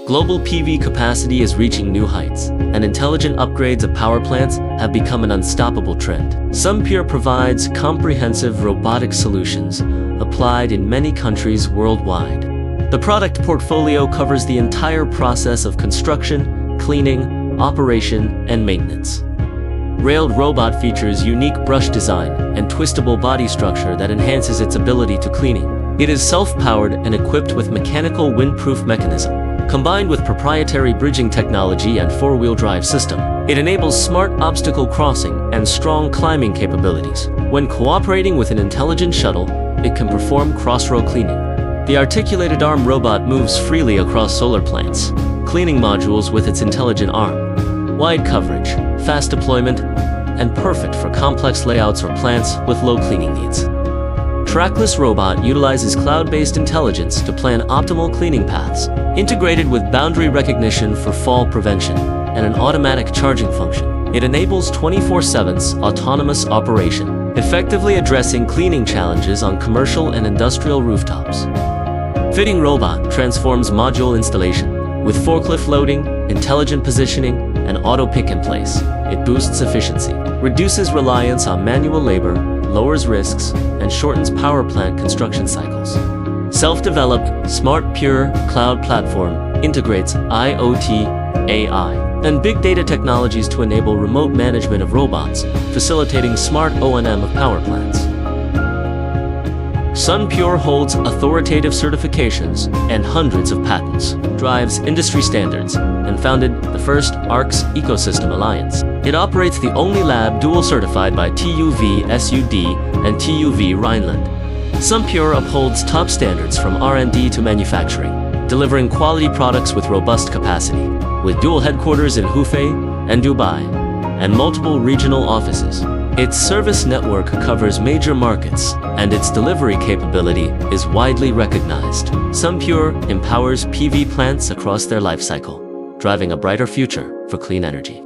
Global PV capacity is reaching new heights, and intelligent upgrades of power plants have become an unstoppable trend. Sunpure provides comprehensive robotic solutions applied in many countries worldwide. The product portfolio covers the entire process of construction, cleaning, operation, and maintenance. Railed Robot features unique brush design and twistable body structure that enhances its ability to cleaning. It is self-powered and equipped with mechanical windproof mechanism. Combined with proprietary bridging technology and four-wheel drive system, it enables smart obstacle crossing and strong climbing capabilities. When cooperating with an intelligent shuttle, it can perform cross-row cleaning. The articulated arm robot moves freely across solar plants, cleaning modules with its intelligent arm. Wide coverage, fast deployment, and perfect for complex layouts or plants with low cleaning needs. Trackless Robot utilizes cloud-based intelligence to plan optimal cleaning paths, integrated with boundary recognition for fall prevention and an automatic charging function. It enables 24/7 autonomous operation, effectively addressing cleaning challenges on commercial and industrial rooftops. Fitting Robot transforms module installation. With forklift loading, intelligent positioning, and auto pick in place, it boosts efficiency, reduces reliance on manual labor, lowers risks, and shortens power plant construction cycles. Self-developed, Sunpure cloud platform integrates IoT, AI, and big data technologies to enable remote management of robots, facilitating smart O&M of power plants. Sunpure holds authoritative certifications and hundreds of patents, drives industry standards, and founded the first ARCS Ecosystem Alliance. It operates the only lab dual certified by TUV SUD and TUV Rhineland. Sunpure upholds top standards from R&D to manufacturing, delivering quality products with robust capacity. With dual headquarters in Hufei and Dubai, and multiple regional offices, its service network covers major markets, and its delivery capability is widely recognized. Sunpure empowers PV plants across their life cycle, driving a brighter future for clean energy.